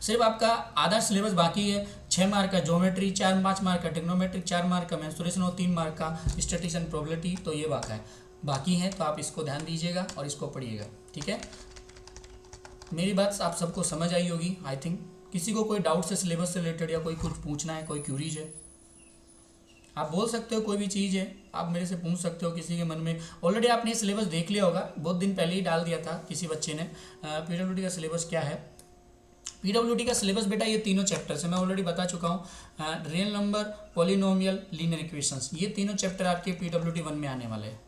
सिर्फ आपका आधा सिलेबस बाकी है। 6 मार्क का ज्योमेट्री, 4-5 मार्क का ट्रिग्नोमेट्रिक, 4 मार्क का मेंसुरेशन और 3 मार्क का स्टैटिस्टिक्स एंड प्रोबेबिलिटी। तो ये बाकी है तो आप इसको ध्यान दीजिएगा और इसको पढ़िएगा, ठीक है। मेरी बात आप सबको समझ आई होगी आई थिंक। किसी को कोई डाउट से सिलेबस से रिलेटेड या कोई कुछ पूछना है, कोई क्यूरीज है, आप बोल सकते हो। कोई भी चीज़ है आप मेरे से पूछ सकते हो किसी के मन में। ऑलरेडी आपने सिलेबस देख लिया होगा, बहुत दिन पहले ही डाल दिया था किसी बच्चे ने। पीडब्ल्यूडी का सिलेबस क्या है? पीडब्ल्यूडी का सिलेबस बेटा ये तीनों चैप्टर्स है, मैं ऑलरेडी बता चुका हूँ। Real number, polynomial, linear equations, ये तीनों चैप्टर आपके पीडब्ल्यूडी 1 में आने वाले हैं।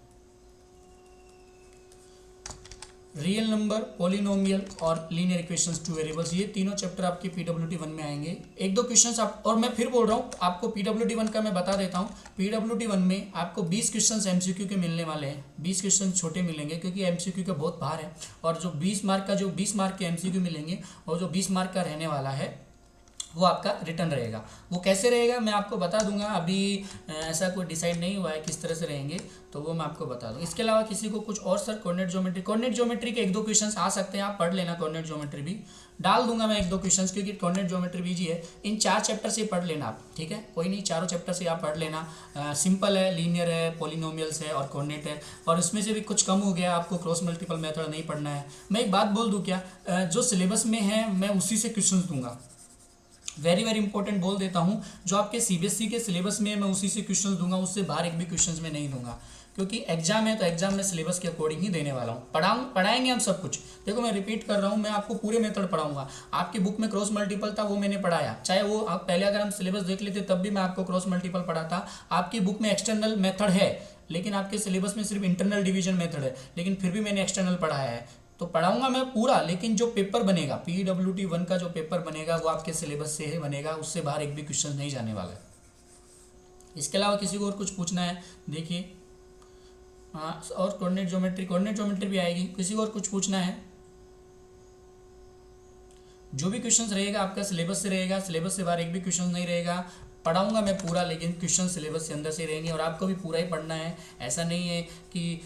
रियल नंबर, पॉलिनोमियल और लीनियर इक्वेशंस 2 वेरिएबल्स, ये तीनों चैप्टर आपके पीडब्ल्यूडी 1 में आएंगे। 1-2 क्वेश्चंस आप, और मैं फिर बोल रहा हूँ आपको पीडब्ल्यूडी 1 का मैं बता देता हूँ। पीडब्ल्यूडी 1 में आपको 20 क्वेश्चंस एमसीक्यू के मिलने वाले हैं। 20 क्वेश्चन छोटे मिलेंगे क्योंकि एमसीक्यू का बहुत भार है। और जो 20 मार्क के एमसीक्यू मिलेंगे और जो 20 मार्क का रहने वाला है वो आपका रिटर्न रहेगा। वो कैसे रहेगा मैं आपको बता दूंगा। अभी ऐसा कोई डिसाइड नहीं हुआ है किस तरह से रहेंगे, तो वो मैं आपको बता दूँ। इसके अलावा किसी को कुछ और सर कोऑर्डिनेट ज्योमेट्री के 1-2 क्वेश्चंस आ सकते हैं, आप पढ़ लेना। कोऑर्डिनेट ज्योमेट्री भी डाल दूंगा मैं 1-2 क्वेश्चंस, क्योंकि कोऑर्डिनेट ज्योमेट्री भी जी है। इन 4 चैप्टर से पढ़ लेना आप, ठीक है। कोई नहीं, चारों चैप्टर से आप पढ़ लेना। सिंपल है, लीनियर है, पॉलिनोमियल्स है और कोऑर्डिनेट है। और इसमें से भी कुछ कम हो गया, आपको क्रॉस मल्टीपल मेथड नहीं पढ़ना है। मैं एक बात बोल दूँ क्या, जो सिलेबस में है मैं उसी से क्वेश्चन दूंगा। वेरी इंपॉर्टेंट बोल देता हूँ, जो आपके सीबीएसई के सिलेबस में मैं उसी से क्वेश्चंस दूंगा, उससे बाहर एक भी क्वेश्चंस में नहीं दूंगा। क्योंकि एग्जाम है तो एग्जाम में सिलेबस के अकॉर्डिंग ही देने वाला हूँ। पढ़ाएंगे हम सब कुछ। देखो मैं रिपीट कर रहा हूँ, मैं आपको पूरे मेथड पढ़ाऊंगा। आपकी बुक में क्रॉस मल्टीपल था वो मैंने पढ़ाया, चाहे वो आप पहले अगर हम सिलेबस देख लेते तब भी मैं आपको क्रॉस मल्टीपल पढ़ाता। आपकी बुक में एक्सटर्नल मेथड है लेकिन आपके सिलेबस में सिर्फ इंटरनल डिवीजन मेथड है, लेकिन फिर भी मैंने एक्सटर्नल पढ़ाया है। तो पढ़ाऊंगा मैं पूरा, लेकिन जो पेपर बनेगा पीडब्ल्यूडी 1 का जो पेपर बनेगा वो आपके सिलेबस से ही बनेगा, उससे बाहर एक भी क्वेश्चन नहीं जाने वाला है। इसके अलावा किसी को और कुछ पूछना है देखिए। हाँ, और कोऑर्डिनेट ज्योमेट्री भी आएगी। किसी को और कुछ पूछना है? जो भी क्वेश्चंस रहेगा आपका सिलेबस से रहेगा, सिलेबस से बाहर एक भी क्वेश्चन नहीं रहेगा। पढ़ाऊंगा मैं पूरा, लेकिन क्वेश्चन सिलेबस के अंदर से रहेंगे और आपको भी पूरा ही पढ़ना है। ऐसा नहीं है कि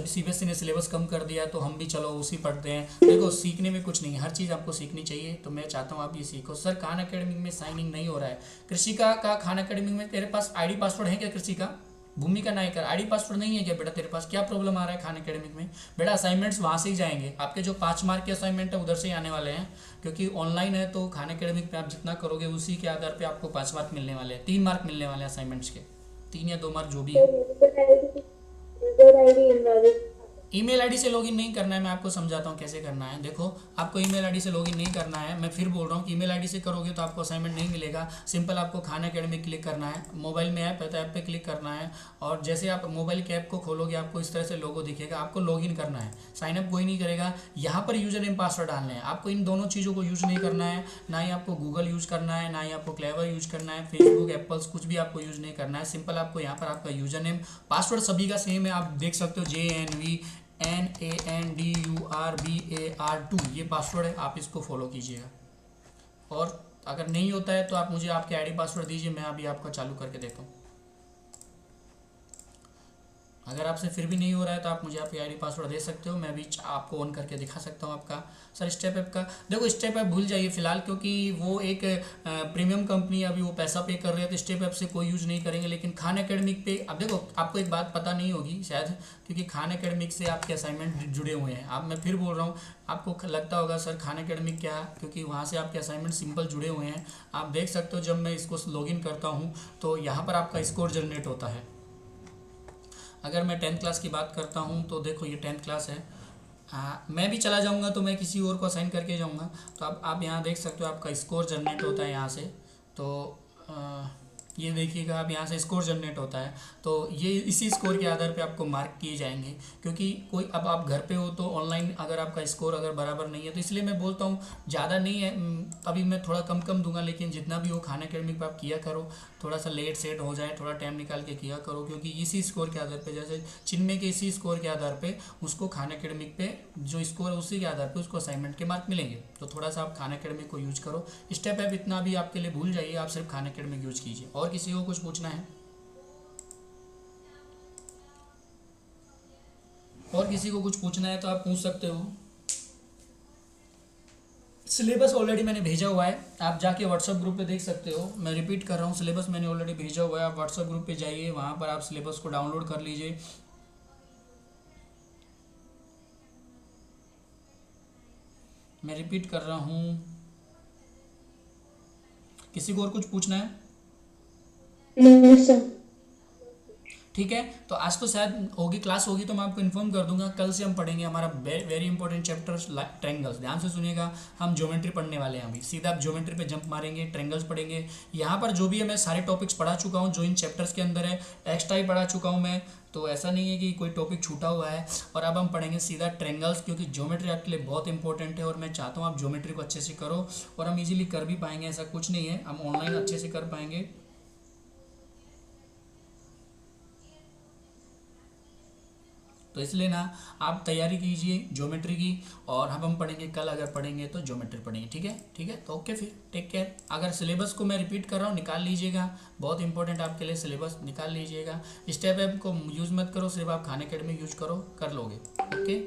सीबीएसई ने सिलेबस कम कर दिया तो हम भी चलो उसी पढ़ते हैं। देखो सीखने में कुछ नहीं है, हर चीज़ आपको सीखनी चाहिए। तो मैं चाहता हूँ आप ये सीखो। सर खान एकेडमी में साइनिंग नहीं हो रहा है। कृषिका का खान एकेडमी में तेरे पास आईडी पासवर्ड है क्या? कृषिका भूमिका नायकर आईडी पासवर्ड नहीं है क्या बेटा तेरे पास? क्या प्रॉब्लम आ रहा है खान एकेडमिक में? बेटा असाइनमेंट्स वहाँ से ही जाएंगे, आपके जो 5 मार्क के असाइनमेंट है उधर से ही आने वाले हैं। क्योंकि ऑनलाइन है तो खान एकेडमिक पे आप जितना करोगे उसी के आधार पे आपको 5 मार्क मिलने वाले हैं, 3 मार्क मिलने वाले हैं असाइनमेंट्स के, 3 या 2 मार्क जो भी है। ईमेल आईडी से लॉगिन नहीं करना है, मैं आपको समझाता हूँ कैसे करना है। देखो आपको ईमेल आईडी से लॉगिन नहीं करना है। मैं फिर बोल रहा हूँ कि ईमेल आईडी से करोगे तो आपको असाइनमेंट नहीं मिलेगा। सिंपल आपको खान एकेडमी क्लिक करना है, मोबाइल में ऐप है तो ऐप पे क्लिक करना है। और जैसे आप मोबाइल के ऐप को खोलोगे आपको इस तरह से लोगो दिखेगा, आपको लॉगिन करना है। साइनअप कोई नहीं करेगा, यहाँ पर यूजर नेम पासवर्ड डालना है। आपको इन दोनों चीज़ों को यूज़ नहीं करना है, ना ही आपको गूगल यूज़ करना है, ना ही आपको क्लेवर यूज़ करना है, फेसबुक एप्पल्स कुछ भी आपको यूज़ नहीं करना है। सिंपल आपको यहाँ पर आपका यूजर नेम पासवर्ड सभी का सेम है, आप देख सकते हो JNVNANDURBAR2 ये पासवर्ड है, आप इसको फॉलो कीजिएगा। और अगर नहीं होता है तो आप मुझे आपके आईडी पासवर्ड दीजिए, मैं अभी आपका चालू करके देता हूँ। अगर आपसे फिर भी नहीं हो रहा है तो आप मुझे आपकी आईडी पासवर्ड दे सकते हो, मैं भी आपको ऑन करके दिखा सकता हूँ आपका। सर स्टेप ऐप का देखो, स्टेप ऐप भूल जाइए फिलहाल, क्योंकि वो एक प्रीमियम कंपनी है, अभी वो पैसा पे कर रहे हैं तो स्टेप ऐप से कोई यूज़ नहीं करेंगे। लेकिन खान एकेडमिक पे अब देखो आपको एक बात पता नहीं होगी शायद, क्योंकि खान एकेडमिक से आपके असाइनमेंट जुड़े हुए हैं। अब मैं फिर बोल रहा हूँ, आपको लगता होगा सर खान एकेडमिक क्या है, क्योंकि वहाँ से आपके असाइनमेंट सिंपल जुड़े हुए हैं। आप देख सकते हो जब मैं इसको लॉगिन करता हूँ तो यहाँ पर आपका स्कोर जनरेट होता है। अगर मैं 10th क्लास की बात करता हूँ तो देखो ये 10th क्लास है। मैं भी चला जाऊँगा तो मैं किसी और को असाइन करके जाऊँगा। तो अब आप यहाँ देख सकते हो आपका स्कोर जनरेट होता है यहाँ से। तो ये देखिएगा आप, यहाँ से स्कोर जनरेट होता है, तो ये इसी स्कोर के आधार पे आपको मार्क किए जाएंगे। क्योंकि कोई, अब आप घर पे हो तो ऑनलाइन अगर आपका स्कोर अगर बराबर नहीं है, तो इसलिए मैं बोलता हूँ ज़्यादा नहीं है, अभी मैं थोड़ा कम कम दूंगा, लेकिन जितना भी हो खान एकेडमी पे आप किया करो, थोड़ा सा लेट सेट हो जाए, थोड़ा टाइम निकाल के किया करो, क्योंकि इसी स्कोर के आधार पे, जैसे चिन्मय के इसी स्कोर के आधार पे उसको खान एकेडमी पे जो स्कोर है उसी के आधार पे उसको असाइनमेंट के मार्क मिलेंगे। तो थोड़ा सा आप खान एकेडमी को यूज करो। स्टेप ऐप इतना भी आपके लिए भूल जाइए, आप सिर्फ खान एकेडमी यूज कीजिए। और किसी को कुछ पूछना है? और किसी को कुछ पूछना है तो आप पूछ सकते हो। सिलेबस ऑलरेडी मैंने भेजा हुआ है, आप जाके व्हाट्सएप ग्रुप पे देख सकते हो। मैं रिपीट कर रहा हूँ, सिलेबस मैंने ऑलरेडी भेजा हुआ है, आप व्हाट्सएप ग्रुप पे जाइए, वहाँ पर आप सिलेबस को डाउनलोड कर लीजिए। मैं रिपीट कर रहा हूँ, किसी को और कुछ पूछना है? No sir. ठीक है, तो आज तो शायद होगी, क्लास होगी तो मैं आपको इन्फॉर्म कर दूंगा। कल से हम पढ़ेंगे हमारा वेरी इंपॉर्टेंट चैप्टर ट्रायंगल्स। ध्यान से सुनिएगा, हम ज्योमेट्री पढ़ने वाले हैं अभी, सीधा आप ज्योमेट्री पे जंप मारेंगे, ट्रायंगल्स पढ़ेंगे। यहाँ पर जो भी है मैं सारे टॉपिक्स पढ़ा चुका हूँ जो इन चैप्टर्स के अंदर है, एक्स्ट्रा ही पढ़ा चुका हूँ मैं, तो ऐसा नहीं है कि कोई टॉपिक छूटा हुआ है। और अब हम पढ़ेंगे सीधा ट्रायंगल्स, क्योंकि ज्योमेट्री आपके लिए बहुत इंपॉर्टेंट है और मैं चाहता हूँ आप ज्योमेट्री को अच्छे से करो, और हम इजीली कर भी पाएंगे, ऐसा कुछ नहीं है, हम ऑनलाइन अच्छे से कर पाएंगे। तो इसलिए ना आप तैयारी कीजिए ज्योमेट्री की, और हम पढ़ेंगे कल, अगर पढ़ेंगे तो ज्योमेट्री पढ़ेंगे। ठीक है, ठीक है, तो ओके, फिर टेक केयर। अगर सिलेबस को मैं रिपीट कर रहा हूँ, निकाल लीजिएगा, बहुत इंपॉर्टेंट आपके लिए सिलेबस, निकाल लीजिएगा। स्टेप ऐप को यूज़ मत करो, सिर्फ आप खान एकेडमी यूज करो, कर लोगे। ओके,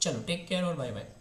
चलो टेक केयर और बाय बाय।